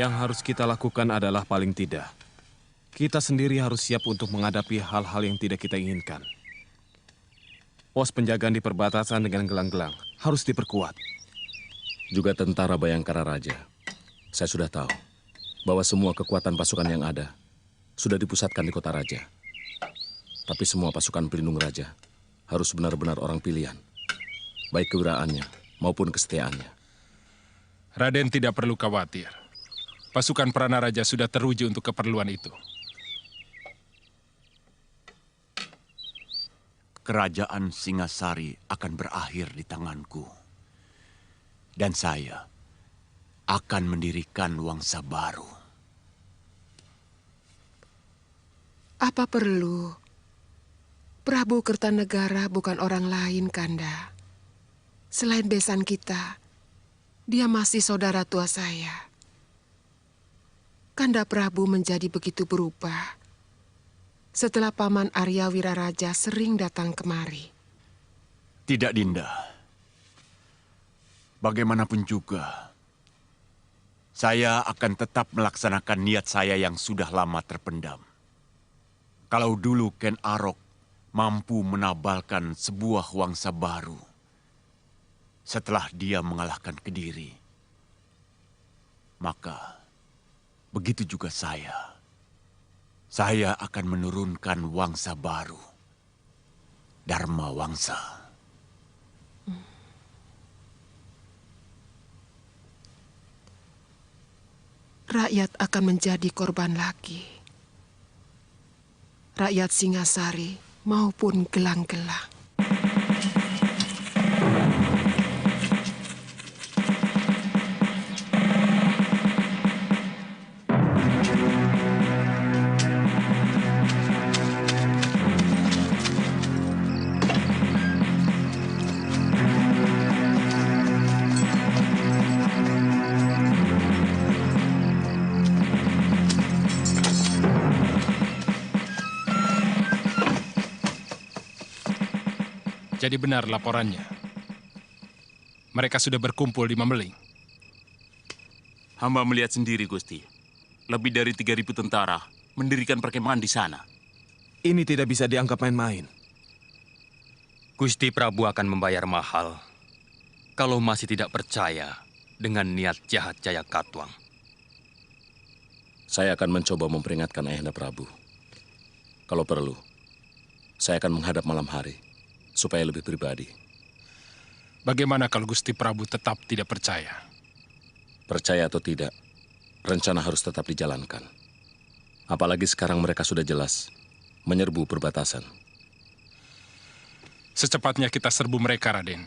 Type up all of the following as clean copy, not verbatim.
Yang harus kita lakukan adalah paling tidak, kita sendiri harus siap untuk menghadapi hal-hal yang tidak kita inginkan. Pos penjagaan di perbatasan dengan gelang-gelang harus diperkuat. Juga tentara Bayangkara Raja. Saya sudah tahu bahwa semua kekuatan pasukan yang ada sudah dipusatkan di kota Raja. Tapi semua pasukan pelindung Raja harus benar-benar orang pilihan, baik kewiraannya maupun kesetiaannya. Raden tidak perlu khawatir. Pasukan Pranaraja sudah teruji untuk keperluan itu. Kerajaan Singasari akan berakhir di tanganku. Dan saya akan mendirikan Wangsa baru. Apa perlu? Prabu Kertanegara bukan orang lain, Kanda. Selain besan kita, dia masih saudara tua saya. Kanda Prabu menjadi begitu berubah setelah Paman Arya Wiraraja sering datang kemari. Tidak, Dinda. Bagaimanapun juga, saya akan tetap melaksanakan niat saya yang sudah lama terpendam. Kalau dulu Ken Arok mampu menabalkan sebuah wangsa baru setelah dia mengalahkan Kediri, maka begitu juga saya. Saya akan menurunkan wangsa baru, Dharma Wangsa. Rakyat akan menjadi korban lagi. rakyat Singasari maupun gelang-gelang. Jadi benar laporannya. Mereka sudah berkumpul di Mameling. Hamba melihat sendiri, Gusti. Lebih dari 3.000 tentara mendirikan perkemahan di sana. Ini tidak bisa dianggap main-main. Gusti Prabu akan membayar mahal kalau masih tidak percaya dengan niat jahat Jayakatwang. Saya akan mencoba memperingatkan Ayahanda Prabu. Kalau perlu, saya akan menghadap malam hari supaya lebih pribadi. Bagaimana kalau Gusti Prabu tetap tidak percaya? Percaya atau tidak, rencana harus tetap dijalankan. Apalagi sekarang mereka sudah jelas menyerbu perbatasan. Secepatnya kita serbu mereka, Raden.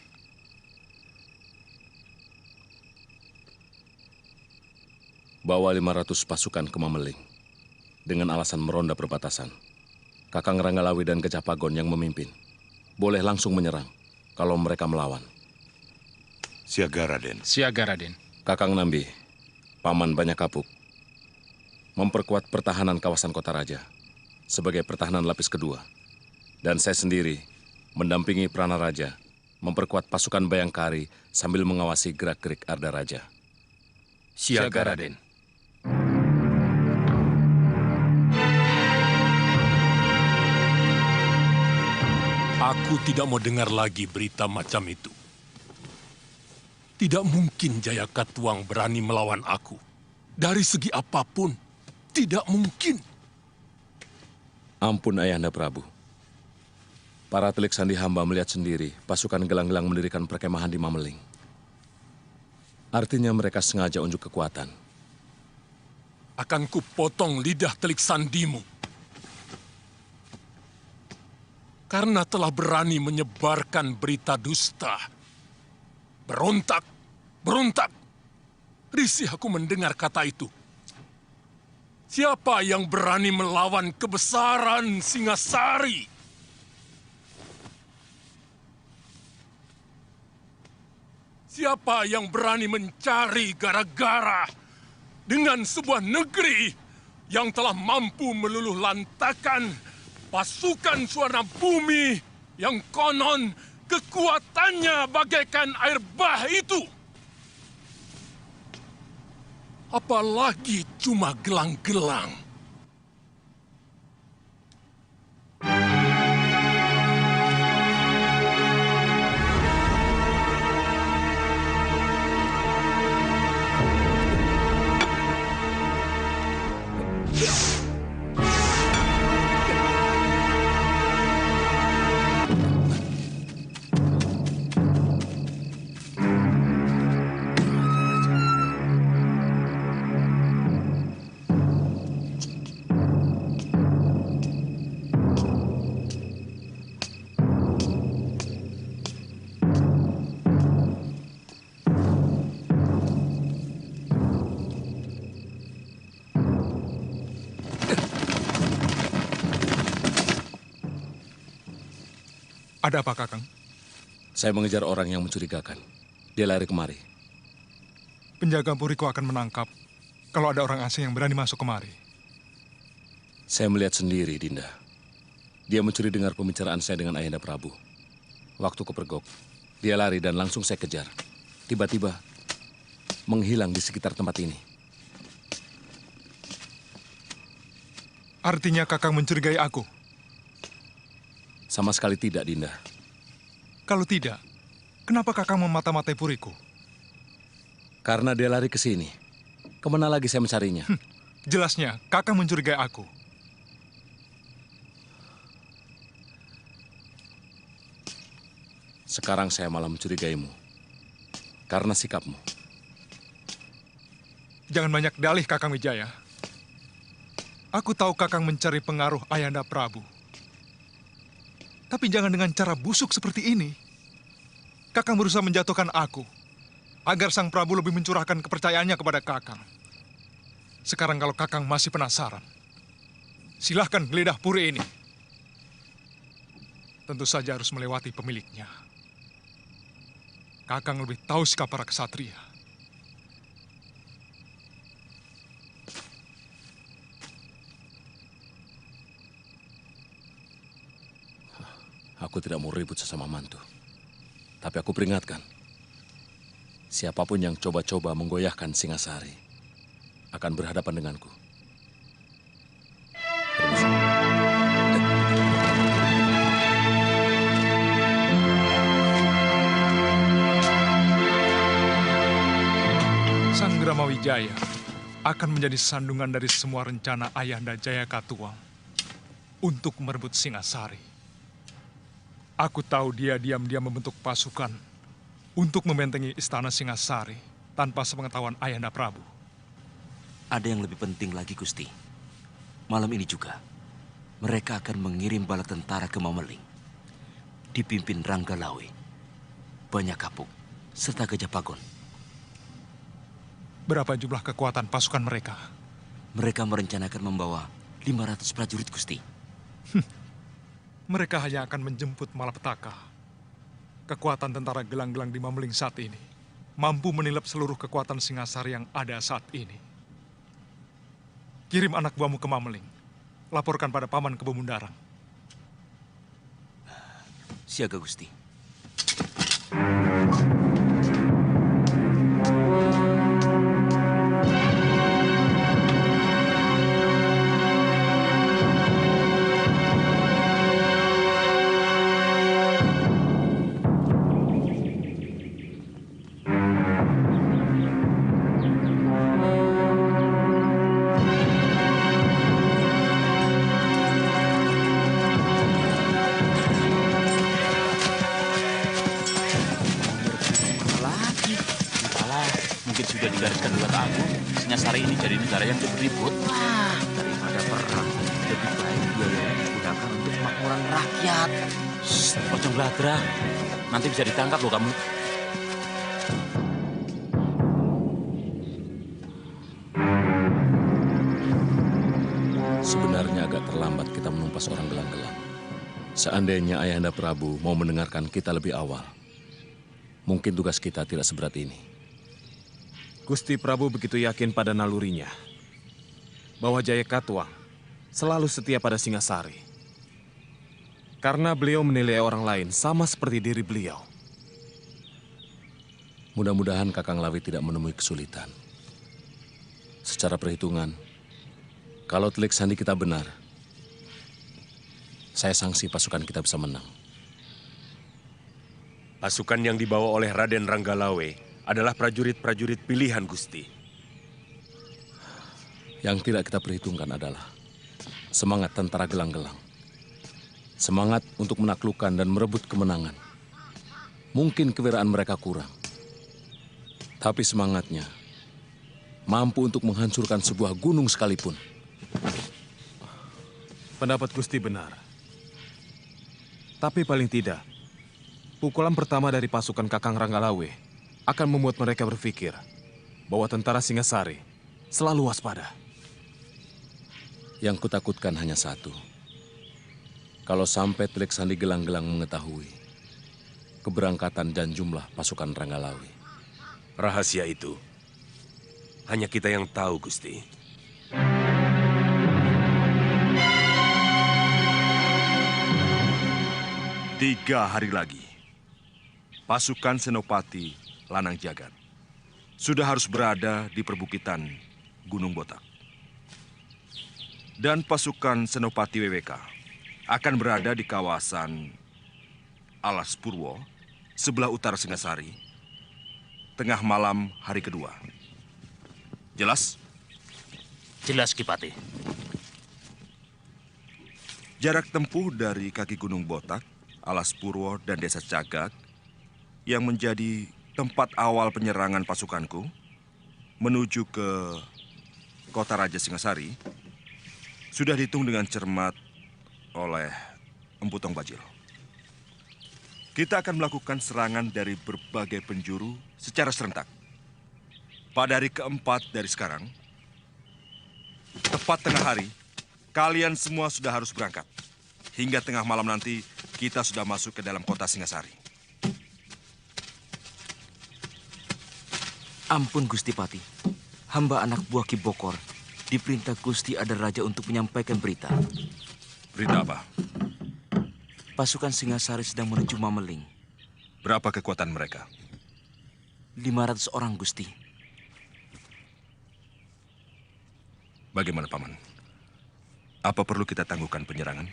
Bawa 500 pasukan ke Mameling dengan alasan meronda perbatasan. Kakang Ranggalawi dan Gajah Pagon yang memimpin. Boleh langsung menyerang kalau mereka melawan. Siaga, Raden. Siaga, Raden. Kakang Nambi, Paman Banyak Kapuk, memperkuat pertahanan kawasan Kota Raja sebagai pertahanan lapis kedua. Dan saya sendiri mendampingi Prana Raja, memperkuat pasukan Bayangkari sambil mengawasi gerak-gerik Arda Raja. Siaga, Raden. Aku tidak mau dengar lagi berita macam itu. Tidak mungkin Jayakatwang berani melawan aku. Dari segi apapun, tidak mungkin. Ampun Ayahanda Prabu. Para telik sandi hamba melihat sendiri pasukan gelang-gelang mendirikan perkemahan di Mameling. Artinya mereka sengaja unjuk kekuatan. Akan kupotong lidah telik sandimu. Karena telah berani menyebarkan berita dusta. Berontak, berontak. Risih aku mendengar kata itu. Siapa yang berani melawan kebesaran Singasari? Siapa yang berani mencari gara-gara dengan sebuah negeri yang telah mampu meluluh lantakan pasukan Suwarna Bumi yang konon kekuatannya bagaikan air bah itu? Apalagi cuma gelang-gelang. Ada apa, Kakang? Saya mengejar orang yang mencurigakan. Dia lari kemari. Penjaga Puriko akan menangkap kalau ada orang asing yang berani masuk kemari. Saya melihat sendiri, Dinda. Dia mencuri dengar pembicaraan saya dengan Ayahanda Prabu. Waktu kepergok, dia lari dan langsung saya kejar. Tiba-tiba menghilang di sekitar tempat ini. Artinya Kakang mencurigai aku? Sama sekali tidak, Dinda. Kalau tidak, kenapa Kakang memata-matai Puriko? Karena dia lari ke sini. Kemana lagi saya mencarinya? Jelasnya, Kakang mencurigai aku. Sekarang saya malah mencurigaimu. Karena sikapmu. Jangan banyak dalih, Kakang Wijaya. Aku tahu Kakang mencari pengaruh Ayahanda Prabu. Tapi jangan dengan cara busuk seperti ini. Kakang berusaha menjatuhkan aku, agar Sang Prabu lebih mencurahkan kepercayaannya kepada Kakang. Sekarang kalau Kakang masih penasaran, silahkan geledah puri ini. Tentu saja harus melewati pemiliknya. Kakang lebih tahu sikap para kesatria. Aku tidak mau ribut sesama mantu. Tapi aku peringatkan, siapapun yang coba-coba menggoyahkan Singasari akan berhadapan denganku. Permisi. Sang Gramawijaya akan menjadi sandungan dari semua rencana Ayahanda Jayakatwang untuk merebut Singasari. Aku tahu dia diam-diam membentuk pasukan untuk membentengi istana Singasari tanpa sepengetahuan Ayahanda Prabu. Ada yang lebih penting lagi, Gusti. Malam ini juga, mereka akan mengirim bala tentara ke Mameling. Dipimpin Ranggalawe, Banyak Kapuk, serta Gajah Pagon. Berapa jumlah kekuatan pasukan mereka? Mereka merencanakan membawa 500 prajurit, Gusti. Mereka hanya akan menjemput malapetaka. Kekuatan tentara gelang-gelang di Mameling saat ini mampu menilap seluruh kekuatan Singasari yang ada saat ini. Kirim anak buahmu ke Mameling. Laporkan pada Paman Kebomundarang. Siaga, Gusti. Singasari ini jadi negara yang berribut. Wah, daripada perang, lebih baik biaya yang digunakan untuk makmuran rakyat. Shh, pocong beladra. Nanti bisa ditangkap loh kamu. Sebenarnya agak terlambat kita menumpas orang gelang-gelang. Seandainya Ayahanda Prabu mau mendengarkan kita lebih awal, mungkin tugas kita tidak seberat ini. Gusti Prabu begitu yakin pada nalurinya bahwa Jayakatwang selalu setia pada Singasari. Karena beliau menilai orang lain sama seperti diri beliau. Mudah-mudahan Kakang Lawi tidak menemui kesulitan. Secara perhitungan, kalau telik sandi kita benar, saya sangsi pasukan kita bisa menang. Pasukan yang dibawa oleh Raden Ranggalawe adalah prajurit-prajurit pilihan, Gusti. Yang tidak kita perhitungkan adalah semangat tentara gelang-gelang. Semangat untuk menaklukkan dan merebut kemenangan. Mungkin kewiraan mereka kurang. Tapi semangatnya mampu untuk menghancurkan sebuah gunung sekalipun. Pendapat Gusti benar. Tapi paling tidak, pukulan pertama dari pasukan Kakang Ranggalawe akan membuat mereka berpikir bahwa tentara Singasari selalu waspada. Yang kutakutkan hanya satu. Kalau sampai telik sandi gelang-gelang mengetahui keberangkatan dan jumlah pasukan Ranggalawe. Rahasia itu hanya kita yang tahu, Gusti. Tiga hari lagi, pasukan Senopati Lanang Jagat sudah harus berada di perbukitan Gunung Botak. Dan pasukan Senopati WWK akan berada di kawasan Alas Purwo, sebelah utara Singasari, tengah malam hari kedua. Jelas? Jelas, Kipati. Jarak tempuh dari kaki Gunung Botak, Alas Purwo, dan Desa Cagak yang menjadi tempat awal penyerangan pasukanku menuju ke Kota Raja Singasari sudah dihitung dengan cermat oleh Empu Tong Bajil. Kita akan melakukan serangan dari berbagai penjuru secara serentak. Pada hari keempat dari sekarang, tepat tengah hari, kalian semua sudah harus berangkat. Hingga tengah malam nanti, kita sudah masuk ke dalam kota Singasari. Ampun Gusti Pati, hamba anak buah Ki Bokor diperintah Gusti Ada Raja untuk menyampaikan berita. Berita apa? Pasukan Singasari sedang menuju Mameling. Berapa kekuatan mereka? 500 orang, Gusti. Bagaimana, Paman? Apa perlu kita tangguhkan penyerangan?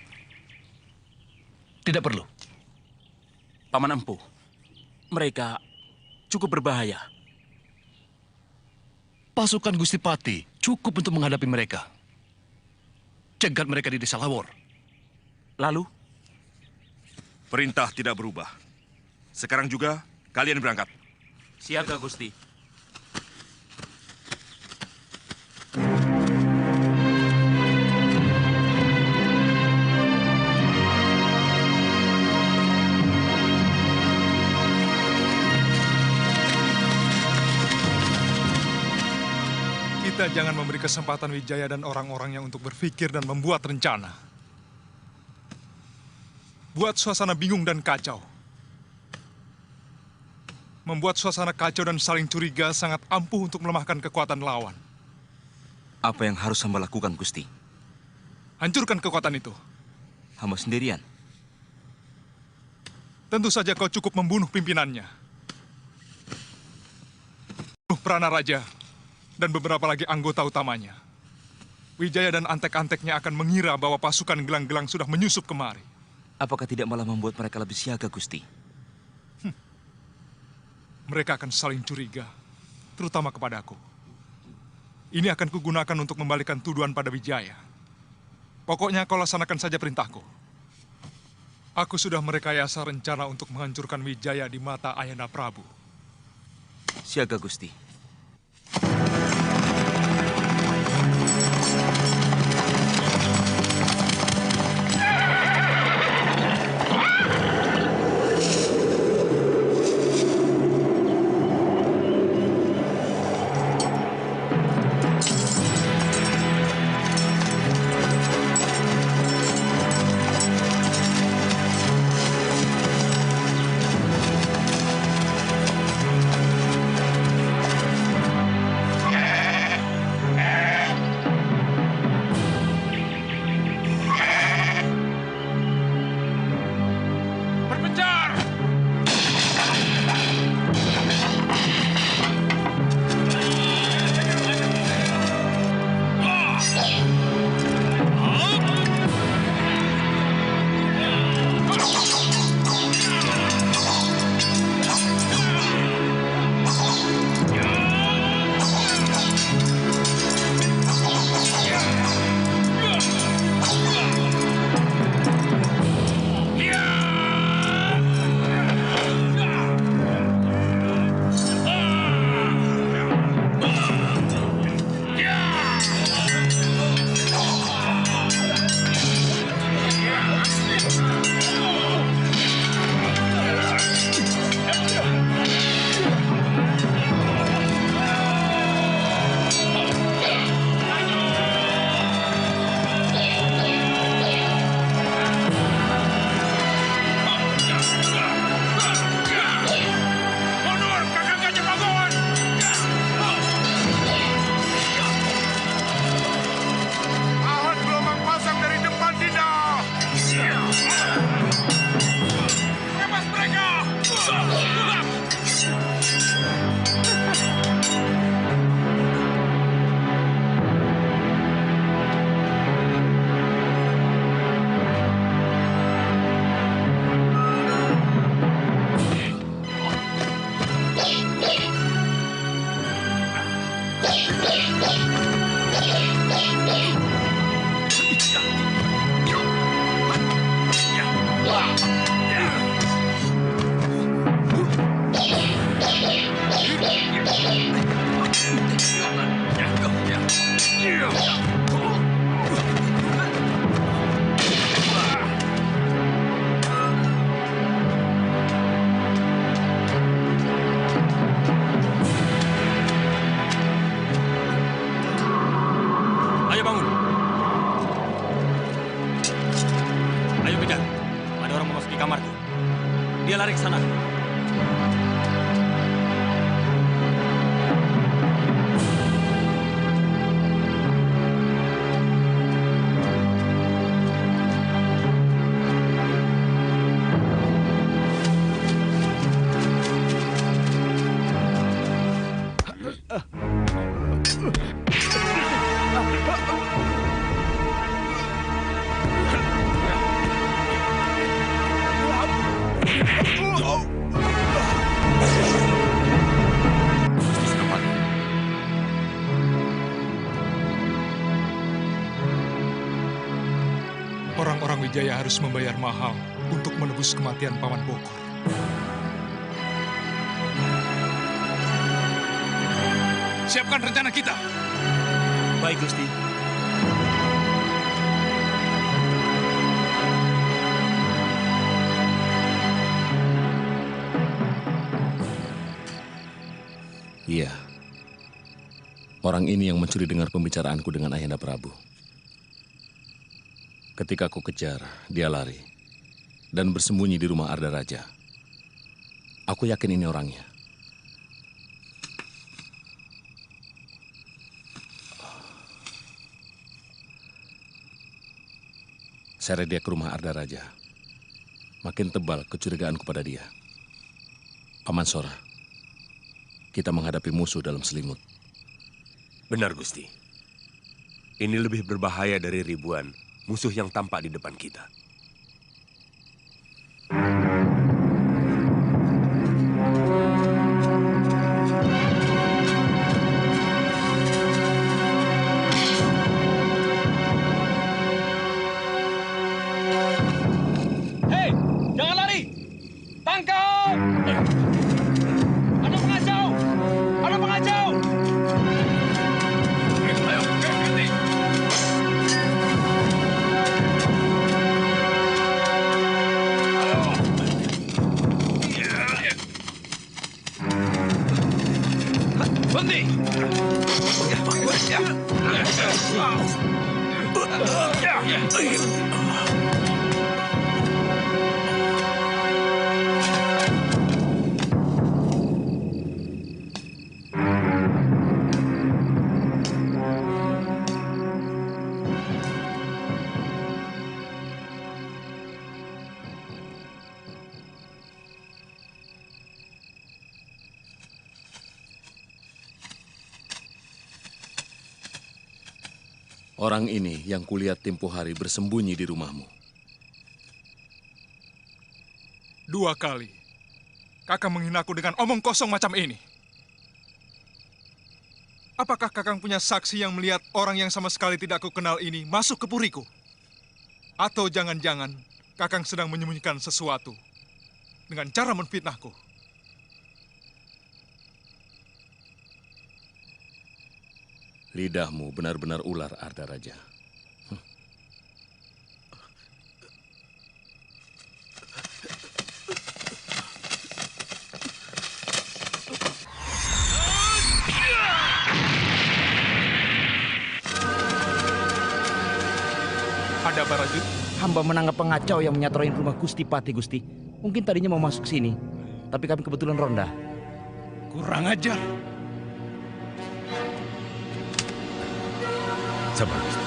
Tidak perlu. Paman Empu, mereka cukup berbahaya. Pasukan Gusti Pati cukup untuk menghadapi mereka. Cegat mereka di desa Lawor. Lalu? Perintah tidak berubah. Sekarang juga kalian berangkat. Siaga, Gusti. Kita jangan memberi kesempatan Wijaya dan orang-orangnya untuk berpikir dan membuat rencana. Buat suasana bingung dan kacau. Membuat suasana kacau dan saling curiga sangat ampuh untuk melemahkan kekuatan lawan. Apa yang harus hamba lakukan, Gusti? Hancurkan kekuatan itu. Hamba sendirian? Tentu saja kau cukup membunuh pimpinannya. Prana Raja dan beberapa lagi anggota utamanya. Wijaya dan antek-anteknya akan mengira bahwa pasukan gelang-gelang sudah menyusup kemari. Apakah tidak malah membuat mereka lebih siaga, Gusti? Mereka akan saling curiga, terutama kepadaku. Ini akan kugunakan untuk membalikan tuduhan pada Wijaya. Pokoknya kau laksanakan saja perintahku. Aku sudah merekayasa rencana untuk menghancurkan Wijaya di mata Ayahanda Prabu. Siaga, Gusti. Ayo kejar. Ada orang memasuki kamarku. Dia lari ke sana. Orang-orang Wijaya harus membayar mahal untuk menebus kematian Paman Bokor. Siapkan rencana kita. Baik, Gusti. Iya. Orang ini yang mencuri dengar pembicaraanku dengan Ayahanda Prabu. Ketika aku kejar, dia lari dan bersembunyi di rumah Arda Raja. Aku yakin ini orangnya. Seret dia ke rumah Arda Raja. Makin tebal kecurigaanku pada dia. Paman Sora, kita menghadapi musuh dalam selimut. Benar, Gusti. Ini lebih berbahaya dari ribuan musuh yang tampak di depan kita. Hei, jangan lari! Tangkap! Ada pengacau! Ada pengacau! Ayo, ganti! Berhenti! Orang ini yang kulihat tempo hari bersembunyi di rumahmu. 2 kali. Kakang menghinaku dengan omong kosong macam ini. Apakah Kakang punya saksi yang melihat orang yang sama sekali tidak aku kenal ini masuk ke puriku? Atau jangan-jangan Kakang sedang menyembunyikan sesuatu dengan cara menfitnahku? Lidahmu benar-benar ular, Arda Raja. Ada Barajut? Hamba menangkap pengacau yang menyatroin rumah Gusti Pati, Gusti. Mungkin tadinya mau masuk sini, tapi kami kebetulan ronda. Kurang ajar. Sabar, Gusti.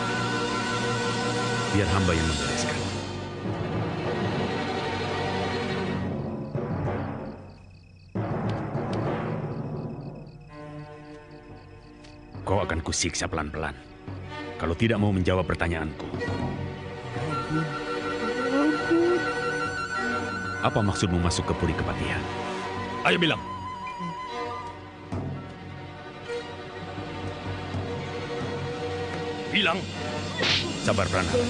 Biar hamba yang membereskan. Kau akan kusiksa pelan-pelan kalau tidak mau menjawab pertanyaanku. Apa maksudmu masuk ke Puri Kepatihan? Ayo bilang. Bilang. Sabar, Pranaraja.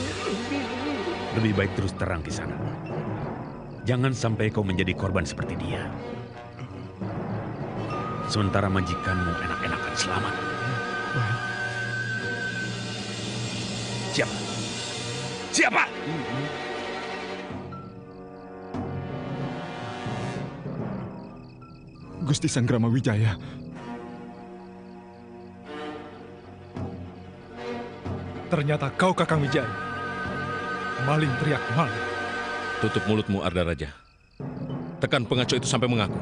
Lebih baik terus terang di sana. Jangan sampai kau menjadi korban seperti dia. Sementara majikanmu enak-enakan selamat. Siapa? Siapa? Gusti Sanggrama Wijaya. Ternyata kau Kakang Wijaya. maling teriak maling. Tutup mulutmu, Arda Raja. Tekan pengacau itu sampai mengaku.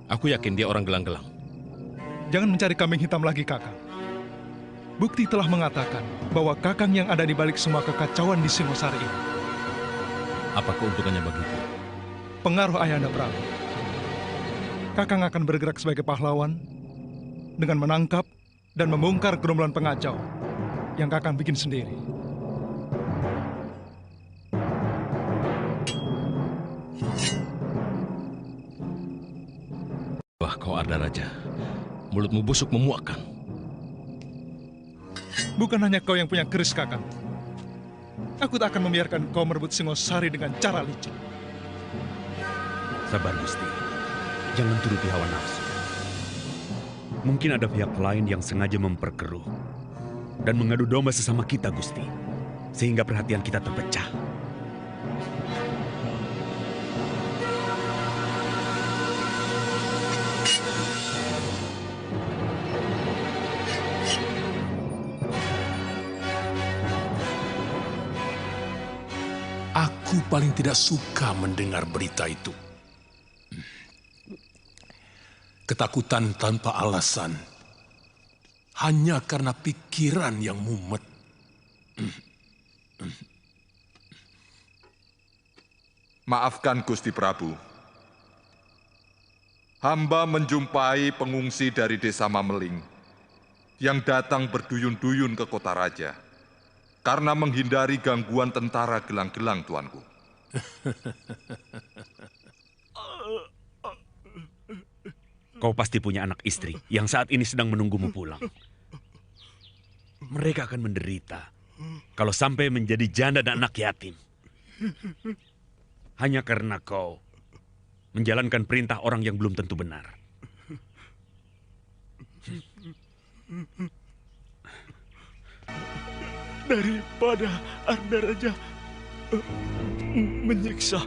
Aku yakin dia orang gelang-gelang. Jangan mencari kambing hitam lagi, Kakang. Bukti telah mengatakan bahwa Kakang yang ada di balik semua kekacauan di Singosari ini. Apa keuntungannya bagiku? Pengaruh Ayahanda Prabu. Kakang akan bergerak sebagai pahlawan dengan menangkap dan membongkar gerombolan pengacau yang Kakang bikin sendiri. Wah, kau Arda Raja. Mulutmu busuk memuakkan. Bukan hanya kau yang punya keris, Kakang. Aku tak akan membiarkan kau merebut Singosari dengan cara licik. Sabar, Gusti. Jangan turuti hawa nafsu. Mungkin ada pihak lain yang sengaja memperkeruh dan mengadu domba sesama kita, Gusti. Sehingga perhatian kita terpecah. Aku paling tidak suka mendengar berita itu. Ketakutan tanpa alasan. Hanya karena pikiran yang mumet. Maafkan Gusti Prabu. Hamba menjumpai pengungsi dari desa Mameling yang datang berduyun-duyun ke kota raja karena menghindari gangguan tentara gelang-gelang, tuanku. Kau pasti punya anak istri yang saat ini sedang menunggumu pulang. Mereka akan menderita kalau sampai menjadi janda dan anak yatim. Hanya karena kau menjalankan perintah orang yang belum tentu benar. Daripada Arda Raja menyiksa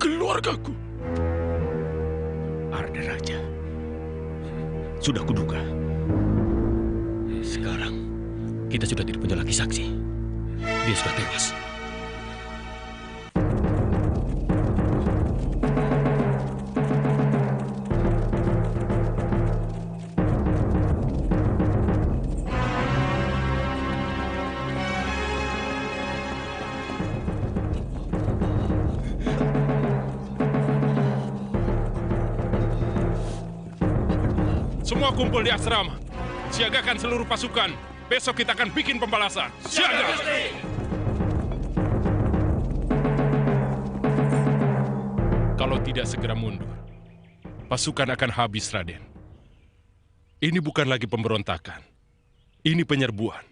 keluargaku. Arda Raja, sudah kuduga. Sekarang kita sudah tidak punya lagi saksi. Dia sudah tewas. Semua kumpul di asrama. Siagakan seluruh pasukan. Besok kita akan bikin pembalasan. Siaga! Kalau tidak segera mundur, pasukan akan habis, Raden. Ini bukan lagi pemberontakan. Ini penyerbuan.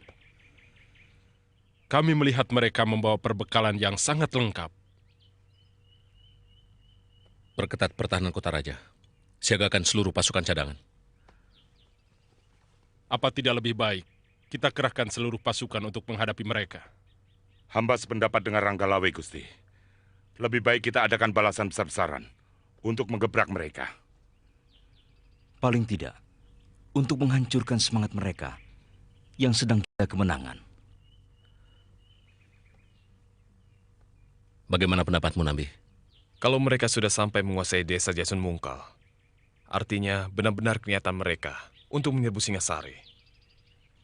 Kami melihat mereka membawa perbekalan yang sangat lengkap. Perketat pertahanan kota raja. Siagakan seluruh pasukan cadangan. Apa tidak lebih baik kita kerahkan seluruh pasukan untuk menghadapi mereka? Hamba sependapat dengan Ranggalawe, Gusti. Lebih baik kita adakan balasan besar-besaran untuk menggebrak mereka. Paling tidak, untuk menghancurkan semangat mereka yang sedang kita kemenangan. Bagaimana pendapatmu, Nambi? Kalau mereka sudah sampai menguasai desa Jasun Mungkal, artinya benar-benar kelihatan mereka untuk menyerbu Singasari.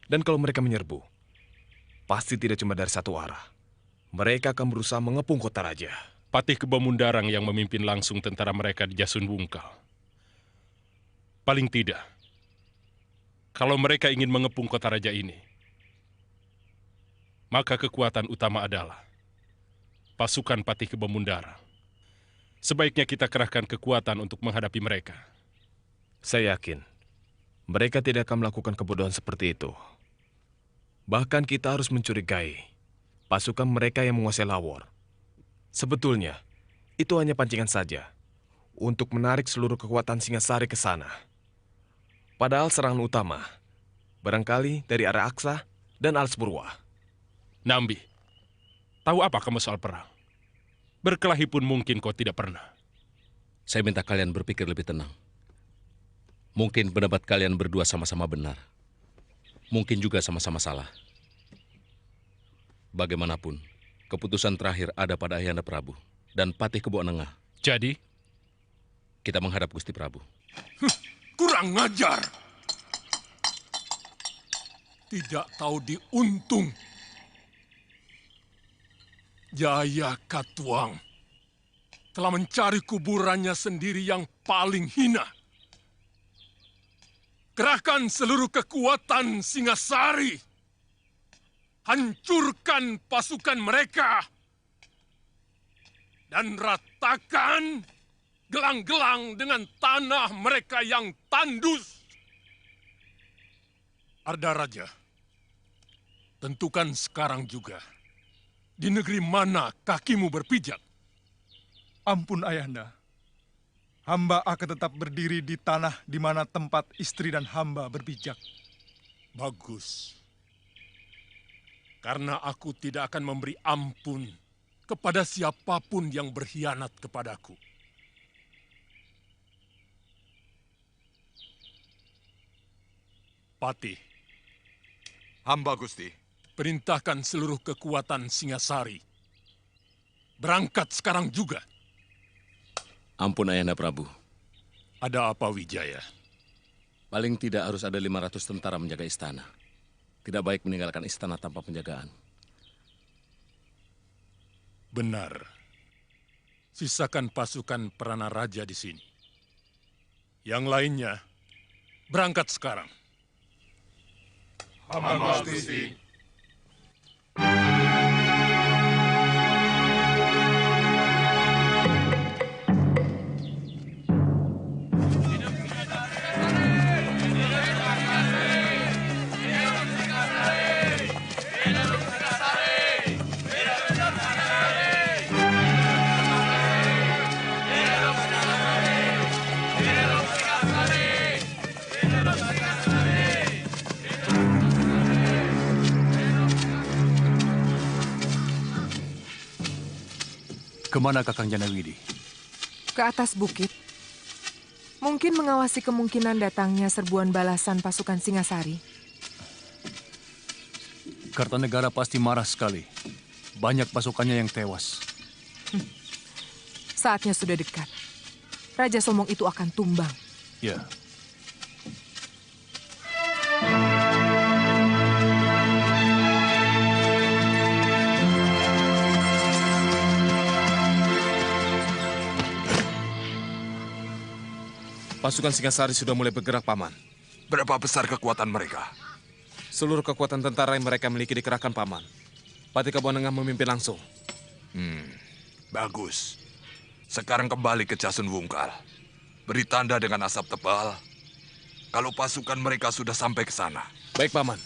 Dan kalau mereka menyerbu, pasti tidak cuma dari satu arah. Mereka akan berusaha mengepung kota raja. Patih Kebamundarang yang memimpin langsung tentara mereka di Jasun Bungkal. Paling tidak, kalau mereka ingin mengepung kota raja ini, maka kekuatan utama adalah pasukan Patih Kebamundarang. Sebaiknya kita kerahkan kekuatan untuk menghadapi mereka. Saya yakin mereka tidak akan melakukan kebodohan seperti itu. Bahkan kita harus mencurigai pasukan mereka yang menguasai Lawor. Sebetulnya, itu hanya pancingan saja untuk menarik seluruh kekuatan Singasari ke sana. Padahal serangan utama barangkali dari arah Aksa dan Alspurwa. Nambi, tahu apa kamu soal perang? Berkelahi pun mungkin kau tidak pernah. Saya minta kalian berpikir lebih tenang. Mungkin pendapat kalian berdua sama-sama benar. Mungkin juga sama-sama salah. Bagaimanapun, Keputusan terakhir ada pada Ayahanda Prabu dan Patih Keboonengah. Jadi? Kita menghadap Gusti Prabu. Kurang ngajar. Tidak tahu diuntung. Jaya Katuang telah mencari kuburannya sendiri yang paling hina. Kerahkan seluruh kekuatan Singasari. Hancurkan pasukan mereka. Dan ratakan gelang-gelang dengan tanah mereka yang tandus. Ardaraja, tentukan sekarang juga. Di negeri mana kakimu berpijak? Ampun Ayahanda. Hamba akan tetap berdiri di tanah di mana tempat istri dan hamba berpijak. Bagus. Karena aku tidak akan memberi ampun kepada siapapun yang berkhianat kepadaku. Patih. Hamba Gusti. Perintahkan seluruh kekuatan Singasari. Berangkat sekarang juga. Ampun Ayahanda Prabu. Ada apa Wijaya? Paling tidak harus ada 500 tentara menjaga istana. Tidak baik meninggalkan istana tanpa penjagaan. Benar. Sisakan pasukan Prana Raja di sini. Yang lainnya, berangkat sekarang. Hamba Gusti. Kemana Kakang Janawidi? Ke atas bukit. Mungkin mengawasi kemungkinan datangnya serbuan balasan pasukan Singasari. Kartanegara pasti marah sekali. Banyak pasukannya yang tewas. Saatnya sudah dekat. Raja Somong itu akan tumbang. Ya. Pasukan Singasari sudah mulai bergerak, Paman. Berapa besar kekuatan mereka? Seluruh kekuatan tentara yang mereka miliki dikerahkan, Paman. Patih Keboonengah memimpin langsung. Bagus. Sekarang kembali ke Jasun Wungkal. Beri tanda dengan asap tebal kalau pasukan mereka sudah sampai ke sana. Baik, Paman.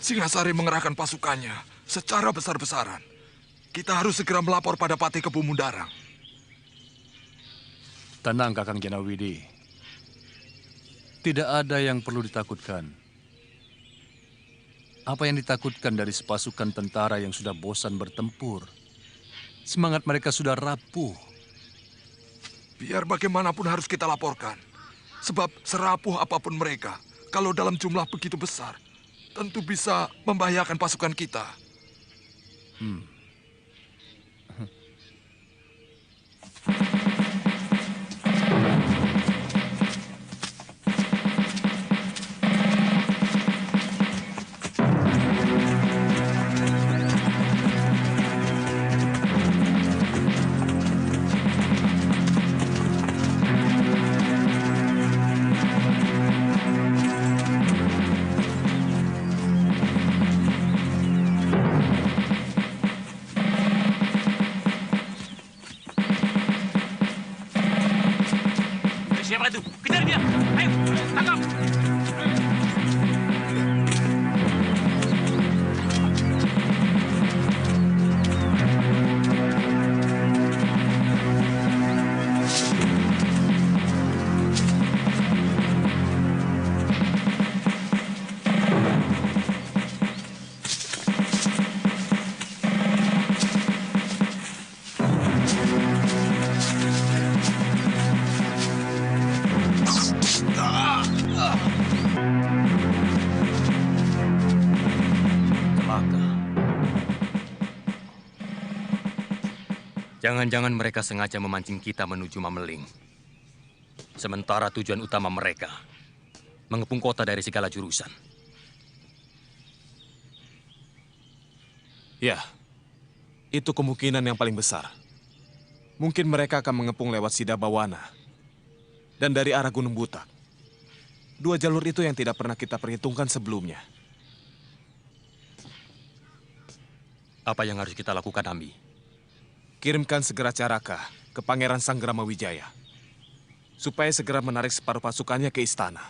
Singasari mengerahkan pasukannya secara besar-besaran. Kita harus segera melapor pada Patih Kebumundarang. Tenang, Kakang Janawidi. Tidak ada yang perlu ditakutkan. Apa yang ditakutkan dari sepasukan tentara yang sudah bosan bertempur? Semangat mereka sudah rapuh. Biar bagaimanapun harus kita laporkan. Sebab serapuh apapun mereka, kalau dalam jumlah begitu besar, tentu bisa membahayakan pasukan kita. Siapa itu? Kejar dia! Ayo, tangkap! Jangan-jangan mereka sengaja memancing kita menuju Mameling. Sementara tujuan utama mereka mengepung kota dari segala jurusan. Ya, itu kemungkinan yang paling besar. Mungkin mereka akan mengepung lewat Sidabawana dan dari arah Gunung Butak. Dua jalur itu yang tidak pernah kita perhitungkan sebelumnya. Apa yang harus kita lakukan, Ambi? Kirimkan segera Caraka ke Pangeran Sanggrama Wijaya, supaya segera menarik separuh pasukannya ke istana.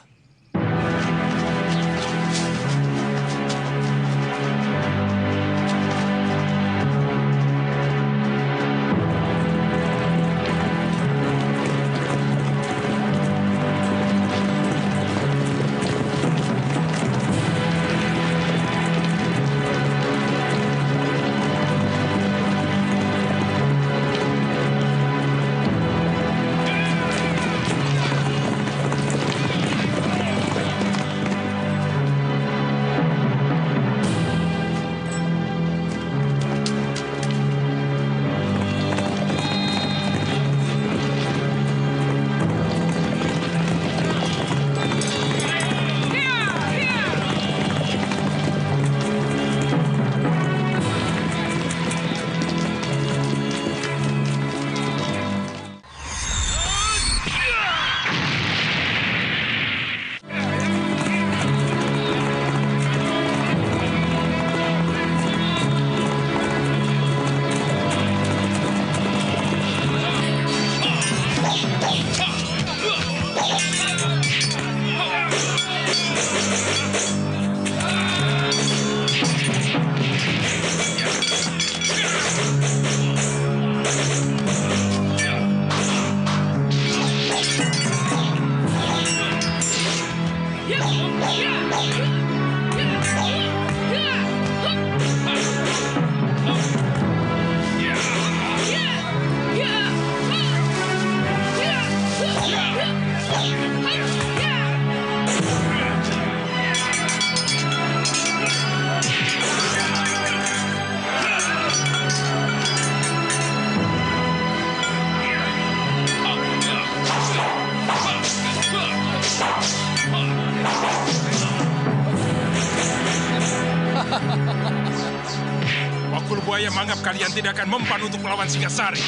Wakul Buaya menganggap kalian tidak akan mempan untuk melawan Singasari.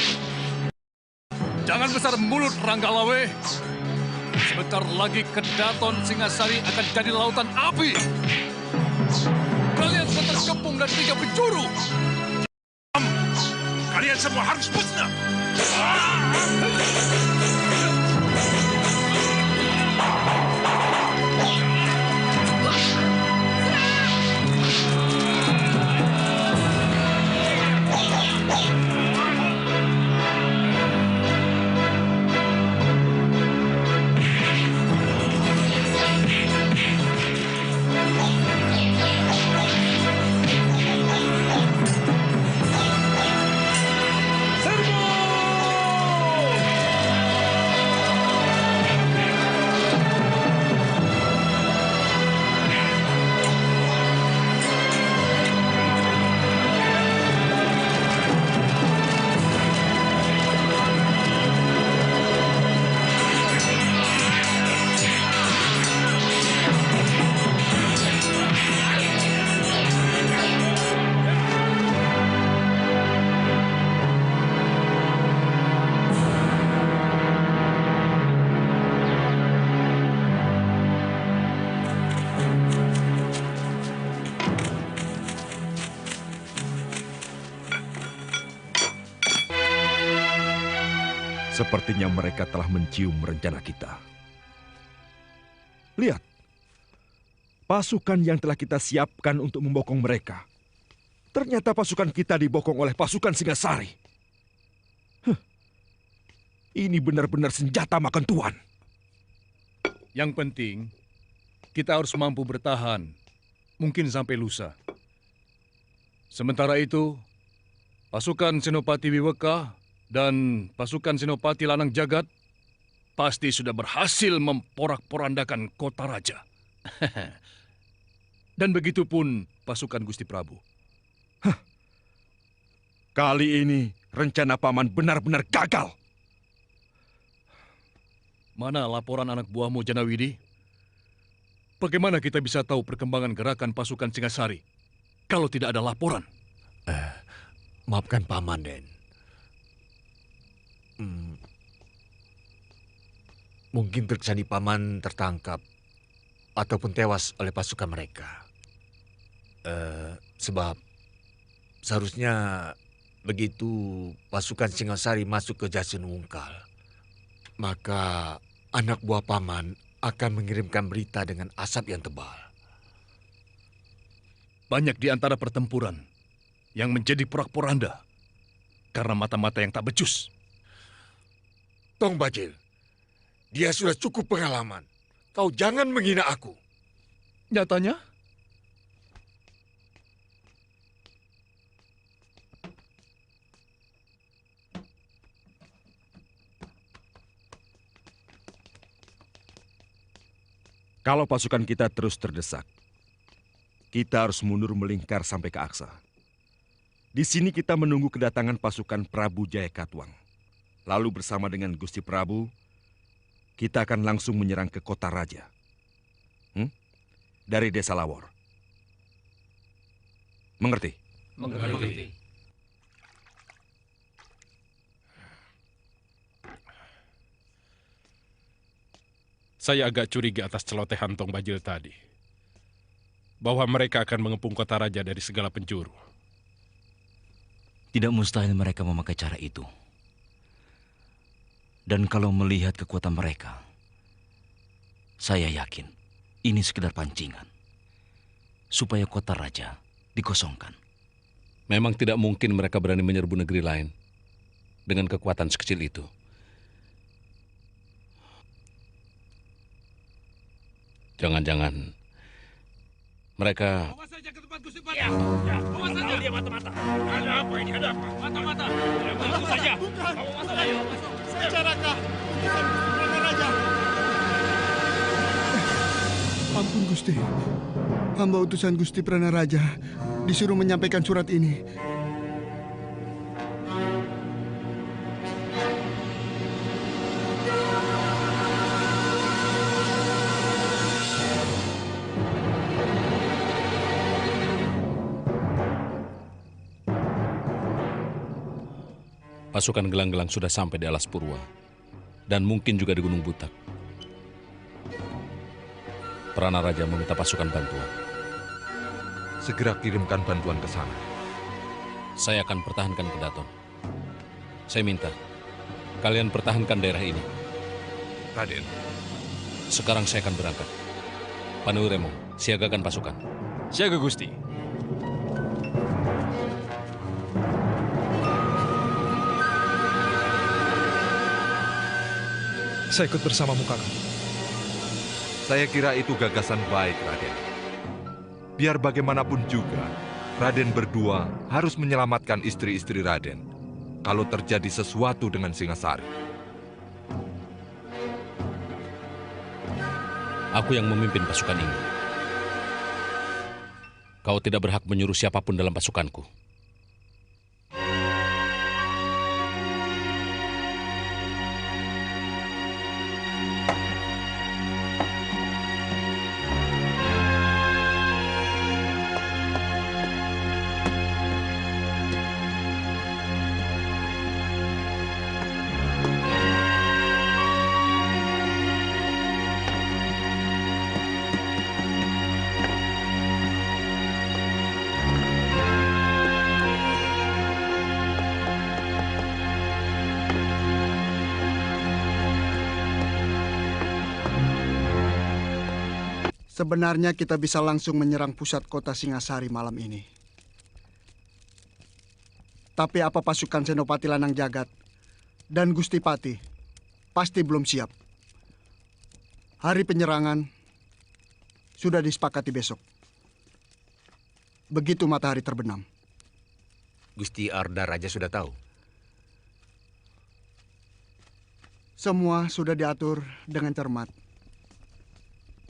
Jangan besar mulut, Ranggalawe. Sebentar lagi Kedaton Singasari akan jadi lautan api. Kalian sudah terkepung dan 3 penjuru. Kalian semua harus musnah. Sepertinya mereka telah mencium rencana kita. Lihat, pasukan yang telah kita siapkan untuk membokong mereka. Ternyata pasukan kita dibokong oleh pasukan Singasari. Ini benar-benar senjata makan tuan. Yang penting, kita harus mampu bertahan, mungkin sampai lusa. Sementara itu, pasukan Senopati Wiweka dan pasukan Senopati Lanang Jagat pasti sudah berhasil memporak-porandakan kota raja. Dan begitu pun pasukan Gusti Prabu. Kali ini rencana paman benar-benar gagal. Mana laporan anak buahmu, Janawidi? Bagaimana kita bisa tahu perkembangan gerakan pasukan Singasari kalau tidak ada laporan? Maafkan Paman, Den. Mungkin Triksani Paman tertangkap ataupun tewas oleh pasukan mereka. Sebab seharusnya begitu pasukan Singasari masuk ke Jasun Wungkal, maka anak buah Paman akan mengirimkan berita dengan asap yang tebal. Banyak di antara pertempuran yang menjadi porak-poranda karena mata-mata yang tak becus. Tong Bajil, dia sudah cukup pengalaman. Kau jangan menghina aku. Nyatanya? Kalau pasukan kita terus terdesak, kita harus mundur melingkar sampai ke Aksa. Di sini kita menunggu kedatangan pasukan Prabu Jayakatwang. Lalu bersama dengan Gusti Prabu, kita akan langsung menyerang ke kota raja. Dari Desa Lawor. Mengerti? Mengerti. Saya agak curiga atas celotehan Tong Bajil tadi. Bahwa mereka akan mengepung kota raja dari segala penjuru. Tidak mustahil mereka memakai cara itu. Dan kalau melihat kekuatan mereka, saya yakin ini sekedar pancingan. Supaya kota raja dikosongkan. Memang tidak mungkin mereka berani menyerbu negeri lain dengan kekuatan sekecil itu. Jangan-jangan mereka... Bawa saja ke tempat Gusti Pati. Bawa saja. Dia mata-mata. Ada apa ini? Ada apa? Mata-mata. Bawa saja. Bawa masuk. Ayo. Saya Caraka. Utusan Gusti Pranaraja. Ampun Gusti. Hamba utusan Gusti Pranaraja disuruh menyampaikan surat ini. Pasukan gelang-gelang sudah sampai di Alas Purwa, dan mungkin juga di Gunung Butak. Pranaraja meminta pasukan bantuan. Segera kirimkan bantuan ke sana. Saya akan pertahankan Kedaton. Saya minta, kalian pertahankan daerah ini. Raden. Sekarang saya akan berangkat. Panuwiremo, siagakan pasukan. Siaga Gusti. Saya ikut bersamamu, Kakak. Saya kira itu gagasan baik, Raden. Biar bagaimanapun juga, Raden berdua harus menyelamatkan istri-istri Raden kalau terjadi sesuatu dengan Singasari. Aku yang memimpin pasukan ini. Kau tidak berhak menyuruh siapapun dalam pasukanku. Sebenarnya kita bisa langsung menyerang pusat kota Singasari malam ini. Tapi apa pasukan Senopati Lanang Jagat dan Gusti Pati pasti belum siap. Hari penyerangan sudah disepakati besok. Begitu matahari terbenam. Gusti Arda Raja sudah tahu. Semua sudah diatur dengan cermat.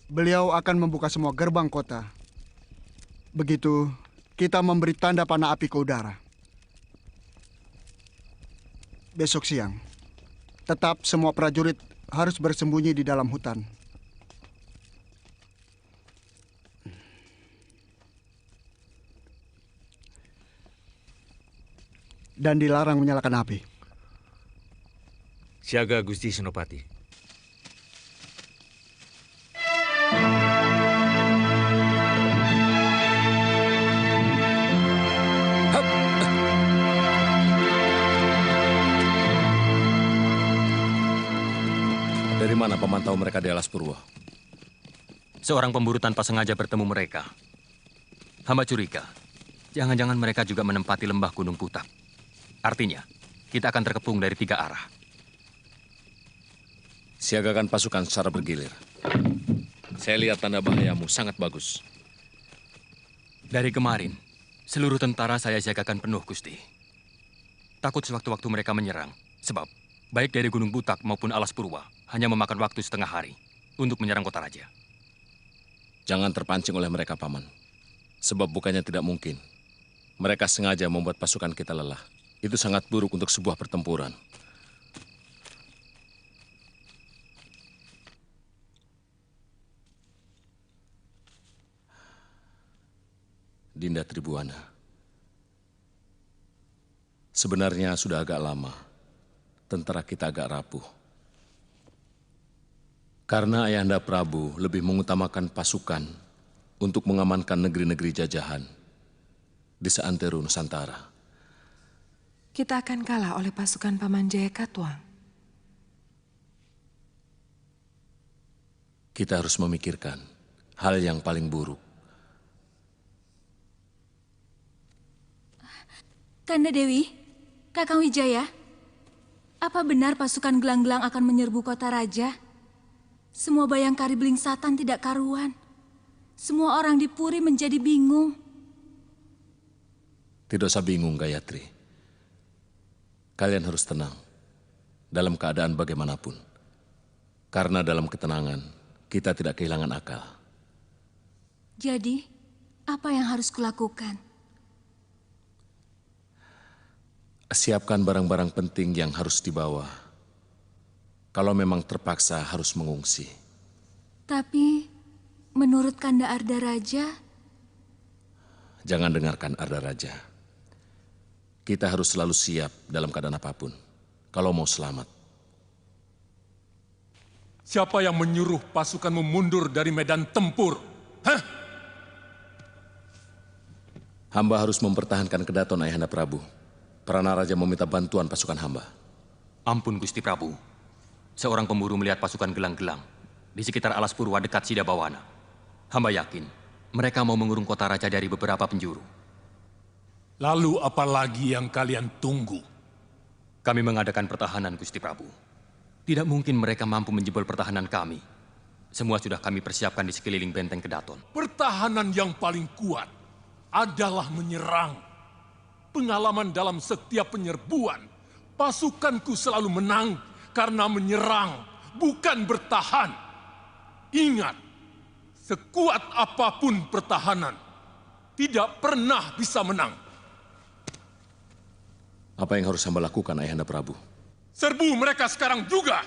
Beliau akan membuka semua gerbang kota. Begitu kita memberi tanda panah api ke udara. besok siang. Tetap semua prajurit harus bersembunyi di dalam hutan. Dan dilarang menyalakan api. Siaga Gusti Senopati. Dari mana paman tahu mereka di Alas Purwa? Seorang pemburu tanpa sengaja bertemu mereka. Hamba curiga, jangan-jangan mereka juga menempati lembah Gunung Putak. Artinya, kita akan terkepung dari 3 arah. Siagakan pasukan secara bergilir. Saya lihat tanda bahayamu sangat bagus. Dari kemarin, seluruh tentara saya siagakan penuh, Gusti. Takut sewaktu-waktu mereka menyerang, sebab baik dari Gunung Putak maupun Alas Purwa hanya memakan waktu setengah hari untuk menyerang kota raja. Jangan terpancing oleh mereka, Paman. Sebab bukannya tidak mungkin. Mereka sengaja membuat pasukan kita lelah. Itu sangat buruk untuk sebuah pertempuran. Dinda Tribuana. Sebenarnya sudah agak lama tentara kita agak rapuh. Karena Ayahanda Prabu lebih mengutamakan pasukan untuk mengamankan negeri-negeri jajahan di seantero Nusantara. Kita akan kalah oleh pasukan Paman Jaya Katuang. Kita harus memikirkan hal yang paling buruk. Kanda Dewi, Kakang Wijaya, apa benar pasukan gelang-gelang akan menyerbu kota raja? Semua bayangkari beling satan tidak karuan. Semua orang di Puri menjadi bingung. Tidak usah bingung, Gayatri. Kalian harus tenang dalam keadaan bagaimanapun. Karena dalam ketenangan, kita tidak kehilangan akal. Jadi, apa yang harus kulakukan? Siapkan barang-barang penting yang harus dibawa. Kalau memang terpaksa harus mengungsi. Tapi, menurut Kanda Arda Raja... Jangan dengarkan Arda Raja. Kita harus selalu siap dalam keadaan apapun. Kalau mau selamat. Siapa yang menyuruh pasukanmu mundur dari medan tempur? Hah? Hamba harus mempertahankan kedaton Ayahanda Prabu. Prana Raja meminta bantuan pasukan hamba. Ampun, Gusti Prabu. Seorang pemburu melihat pasukan gelang-gelang di sekitar Alas Purwa dekat Sidabawana. Hamba yakin mereka mau mengurung kota raja dari beberapa penjuru. Lalu apa lagi yang kalian tunggu? Kami mengadakan pertahanan, Gusti Prabu. Tidak mungkin mereka mampu menjebol pertahanan kami. Semua sudah kami persiapkan di sekeliling benteng Kedaton. Pertahanan yang paling kuat adalah menyerang. Pengalaman dalam setiap penyerbuan, pasukanku selalu menang karena menyerang, bukan bertahan. Ingat, sekuat apapun pertahanan, tidak pernah bisa menang. Apa yang harus hamba lakukan, Ayahanda Prabu? Serbu mereka sekarang juga!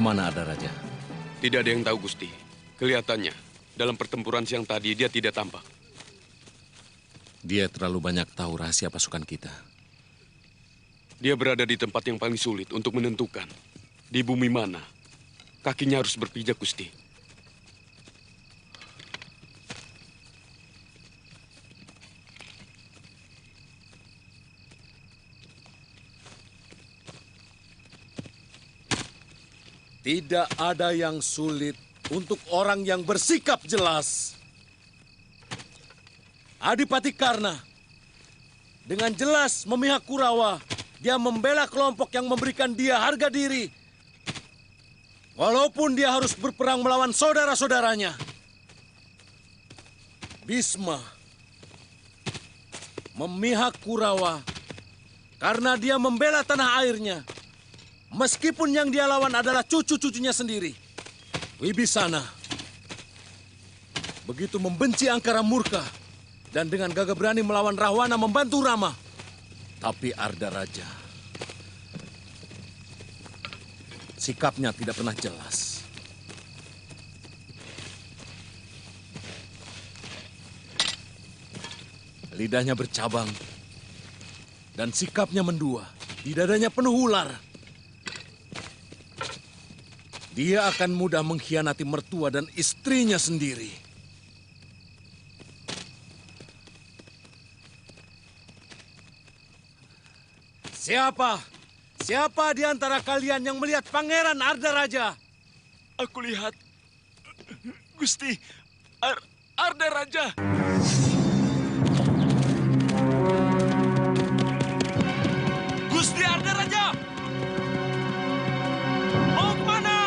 Kemana ada Raja? Tidak ada yang tahu, Gusti. Kelihatannya, dalam pertempuran siang tadi dia tidak tampak. Dia terlalu banyak tahu rahasia pasukan kita. Dia berada di tempat yang paling sulit untuk menentukan. Di bumi mana kakinya harus berpijak, Gusti. Tidak ada yang sulit untuk orang yang bersikap jelas. Adipati Karna dengan jelas memihak Kurawa. Dia membela kelompok yang memberikan dia harga diri. Walaupun dia harus berperang melawan saudara-saudaranya. Bisma memihak Kurawa karena dia membela tanah airnya. Meskipun yang dia lawan adalah cucu-cucunya sendiri. Wibisana begitu membenci Angkara Murka dan dengan gagah berani melawan Rahwana membantu Rama. Tapi Arda Raja sikapnya tidak pernah jelas. Lidahnya bercabang dan sikapnya mendua. Di dadanya penuh ular. Dia akan mudah mengkhianati mertua dan istrinya sendiri. Siapa di antara kalian yang melihat Pangeran Arda Raja? Aku lihat, Gusti, Arda Raja. Gusti Arda Raja! Mau kemana?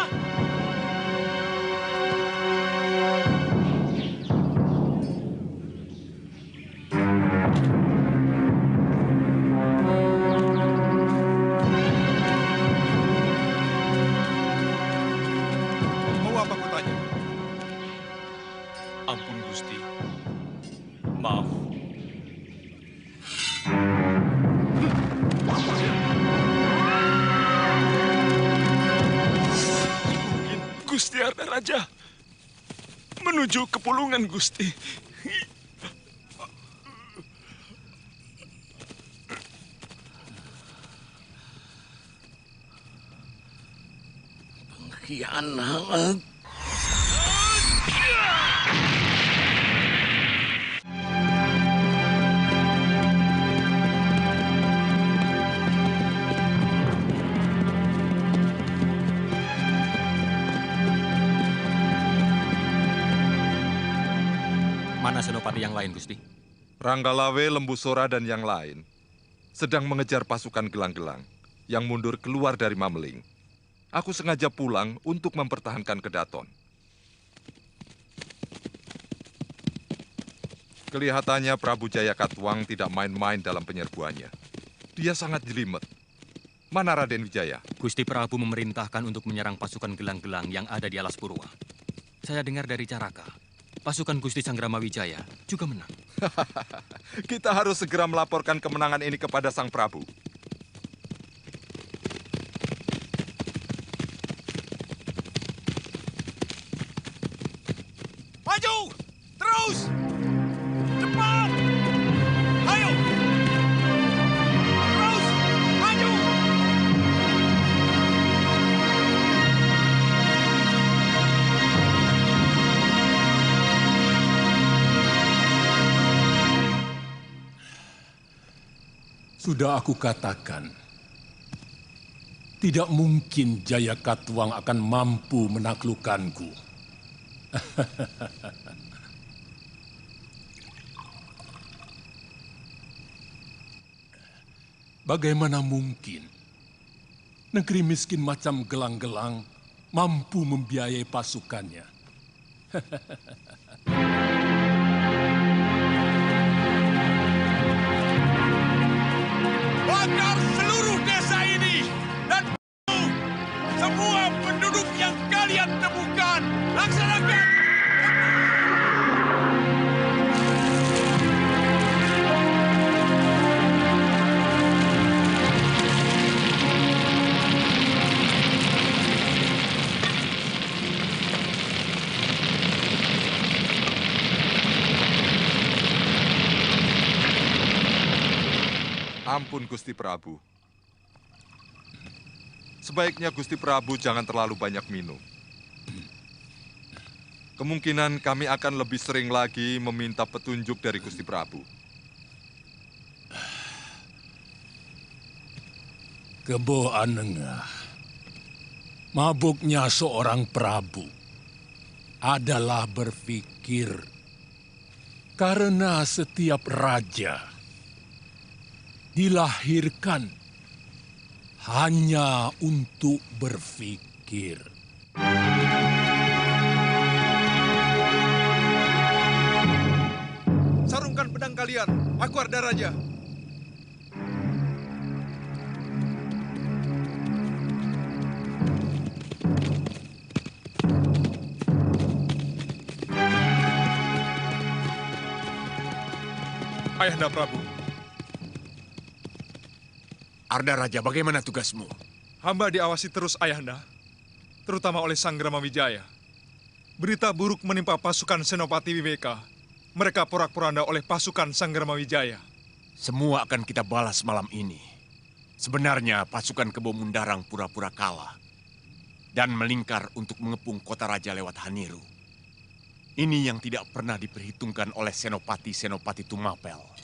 Mau apa kau tanya? Ampun, Gusti. Maaf. Gusti Arda Raja menuju ke Pulungan, Gusti. Pengkhianat. Mana senopati yang lain, Gusti? Ranggalawe, Lembu Sora, dan yang lain sedang mengejar pasukan gelang-gelang yang mundur keluar dari Mameling. Aku sengaja pulang untuk mempertahankan Kedaton. Kelihatannya Prabu Jaya Katuang tidak main-main dalam penyerbuannya. Dia sangat jelimet. Mana Raden Wijaya? Gusti Prabu memerintahkan untuk menyerang pasukan gelang-gelang yang ada di Alas Purwa. Saya dengar dari Caraka, pasukan Gusti Sanggrama Wijaya juga menang. Kita harus segera melaporkan kemenangan ini kepada Sang Prabu. Maju! Terus! Cepat! Ayo! Terus! Maju! Sudah aku katakan, tidak mungkin Jaya Katuang akan mampu menaklukkanku. Bagaimana mungkin negeri miskin macam gelang-gelang mampu membiayai pasukannya? Bakar seluruh desa ini dan semua penduduk yang kalian temukan. Laksanakan! Ampun, Gusti Prabu. Sebaiknya Gusti Prabu jangan terlalu banyak minum. Kemungkinan kami akan lebih sering lagi meminta petunjuk dari Gusti Prabu. Kebo Anengah, mabuknya seorang Prabu adalah berpikir karena setiap raja dilahirkan hanya untuk berpikir. Sarungkan pedang kalian, aku Arda Raja. Ayahanda Prabu. Arda Raja, bagaimana tugasmu? Hamba diawasi terus Ayahanda, terutama oleh Sanggrama Wijaya. Berita buruk menimpa pasukan Senopati Wibeka. Mereka porak-poranda oleh pasukan Sanggrama Wijaya. Semua akan kita balas malam ini. Sebenarnya pasukan Kebo Mundarang pura-pura kalah dan melingkar untuk mengepung kota raja lewat Haniru. Ini yang tidak pernah diperhitungkan oleh Senopati-Senopati Tumapel.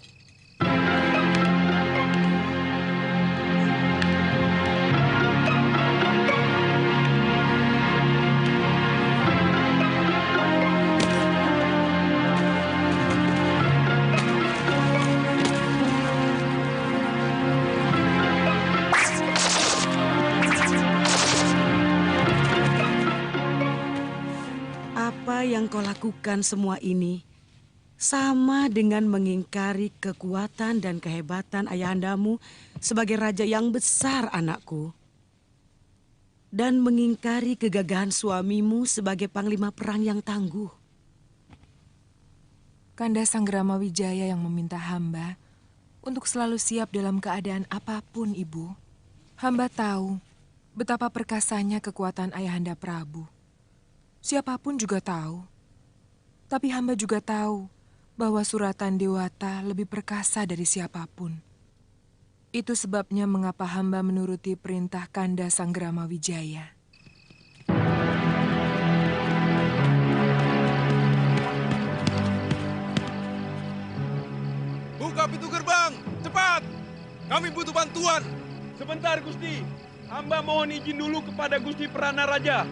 Yang kau lakukan semua ini sama dengan mengingkari kekuatan dan kehebatan ayahandamu sebagai raja yang besar, anakku. Dan mengingkari kegagahan suamimu sebagai panglima perang yang tangguh. Kanda Sanggrama Wijaya yang meminta hamba untuk selalu siap dalam keadaan apapun, Ibu. Hamba tahu betapa perkasanya kekuatan Ayahanda Prabu. Siapapun juga tahu. Tapi hamba juga tahu bahwa suratan Dewata lebih perkasa dari siapapun. Itu sebabnya mengapa hamba menuruti perintah Kanda Sanggrama Wijaya. Buka pintu gerbang, cepat! Kami butuh bantuan. Sebentar, Gusti. Hamba mohon izin dulu kepada Gusti Prana Raja.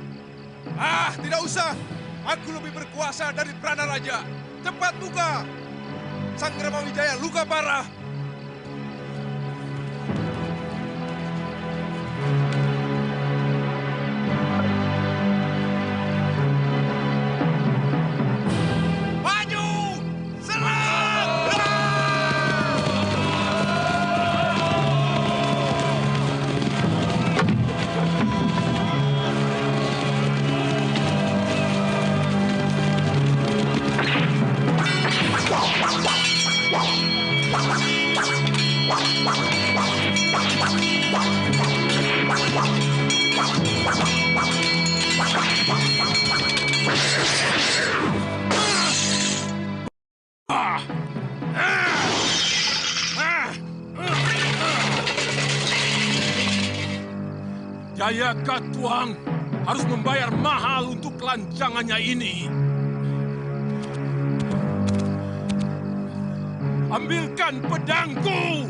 Ah, tidak usah. Aku lebih berkuasa dari Prana Raja. Cepat buka. Sanggrama Wijaya luka parah. Maju! Serang! Jaya Katuang harus membayar mahal untuk kelancangannya ini. Ambilkan pedangku!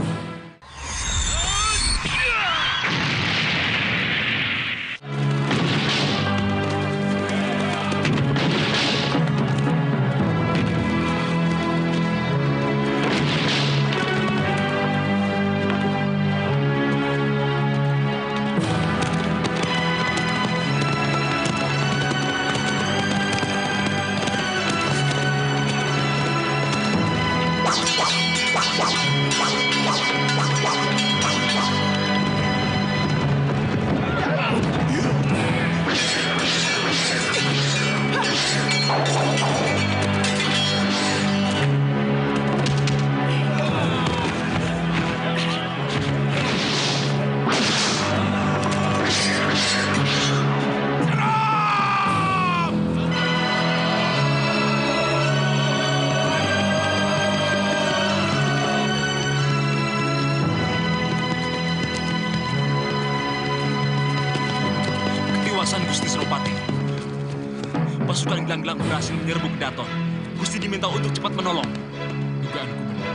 pasukan gelang-gelang berhasil menyerbu Kedaton. Gusti diminta untuk cepat menolong. Dugaanku benar.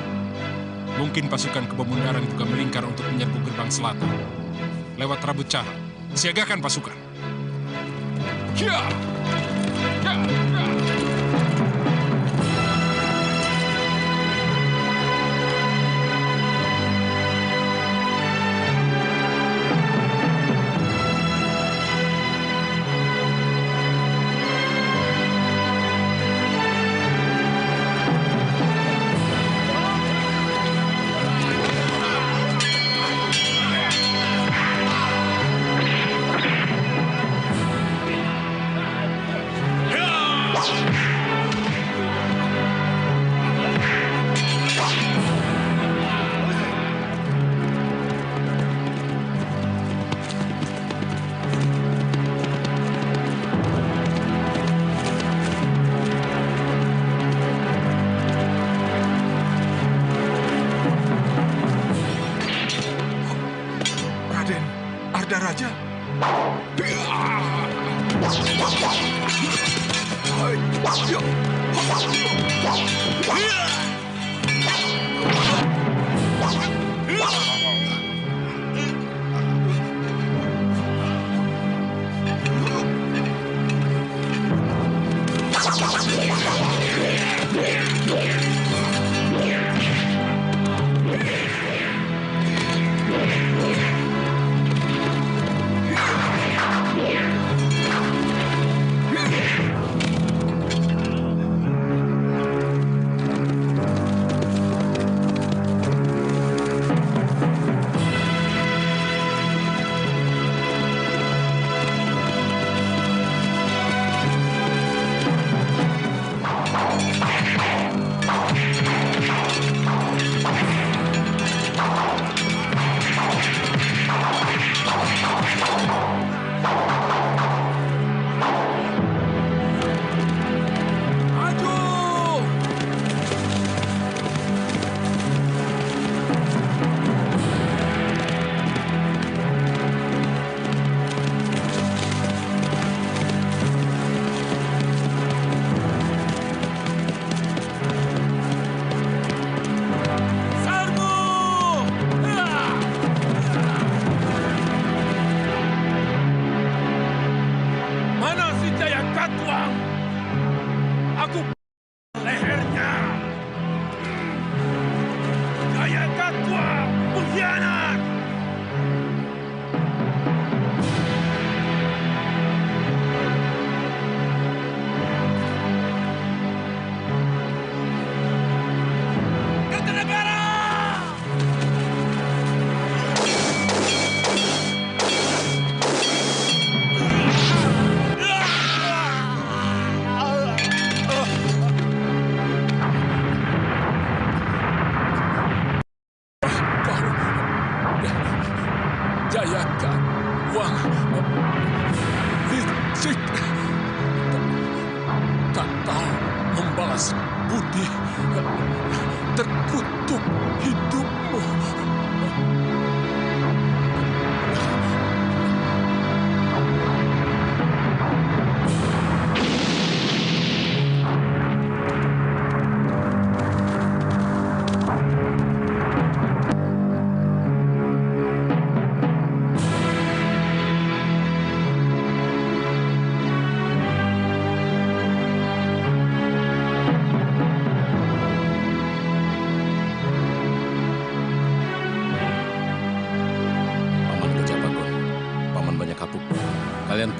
Mungkin pasukan Kebomundaran juga melingkar untuk menyerbu gerbang selatan. Lewat Rabut Cara, siagakan pasukan. Ya! Ya! Ya! Raja.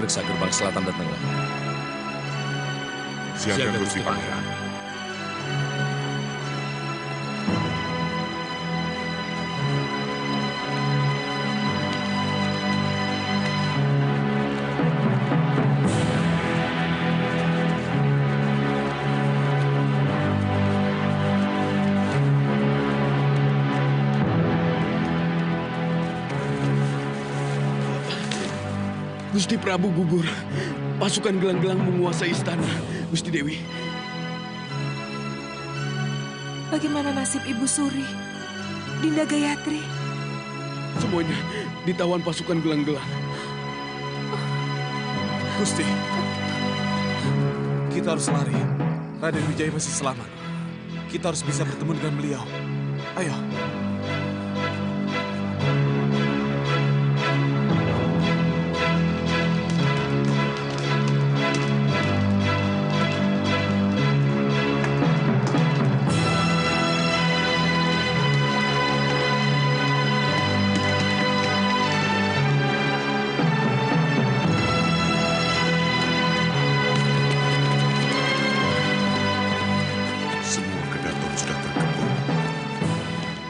Periksa gerbang selatan dan tengah. Siaga Gusti Pangeran. Gusti Prabu gugur. Pasukan gelang-gelang menguasai istana, Gusti Dewi. Bagaimana nasib Ibu Suri, Dinda Gayatri? Semuanya ditawan pasukan gelang-gelang. Gusti, Kita harus lari. Raden Wijaya masih selamat. Kita harus bisa bertemu dengan beliau. Ayo.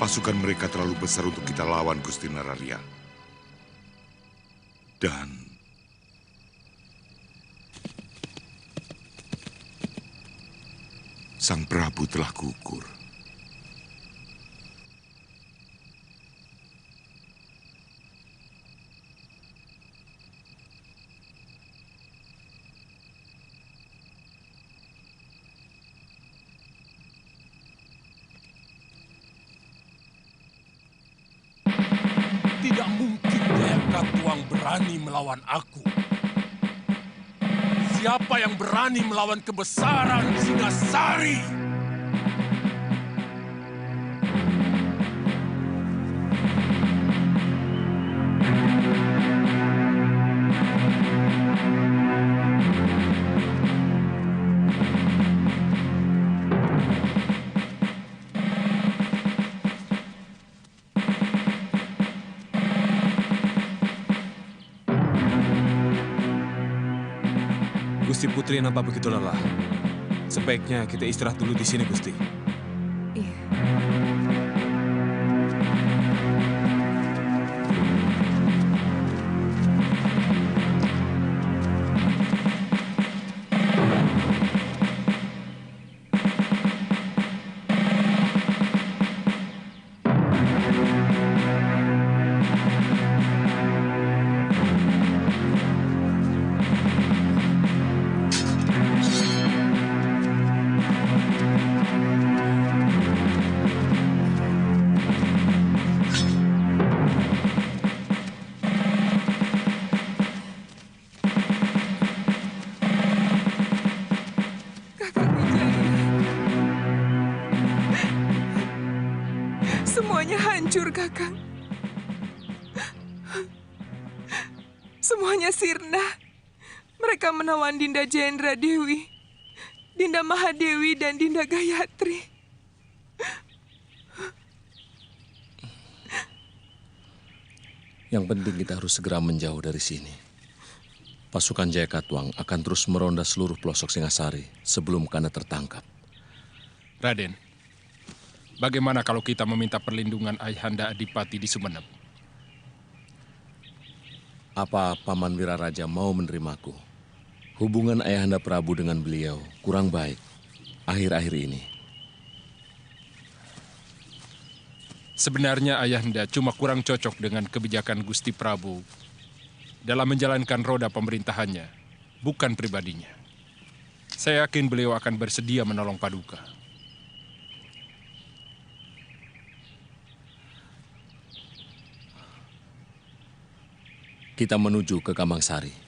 Pasukan mereka terlalu besar untuk kita lawan, Gusti Nararya. Dan Sang Prabu telah gugur. Tidak mungkin Jayakatwang berani melawan aku. Siapa yang berani melawan kebesaran Singasari? Gusti Putri nampak begitu lelah. Sebaiknya kita istirahat dulu di sini, Gusti. Iya. Semuanya hancur, Kakang. Semuanya sirna. Mereka menawan Dinda Jendra Dewi, Dinda Mahadewi, dan Dinda Gayatri. Yang penting kita harus segera menjauh dari sini. Pasukan Jayakatwang akan terus meronda seluruh pelosok Singasari sebelum Kanda tertangkap. Raden, bagaimana kalau kita meminta perlindungan Ayahanda Adipati di Sumenep? Apa Paman Wiraraja mau menerimaku? Hubungan Ayahanda Prabu dengan beliau kurang baik akhir-akhir ini. Sebenarnya Ayahanda cuma kurang cocok dengan kebijakan Gusti Prabu dalam menjalankan roda pemerintahannya, bukan pribadinya. Saya yakin beliau akan bersedia menolong Paduka. Kita menuju ke Kamangsari.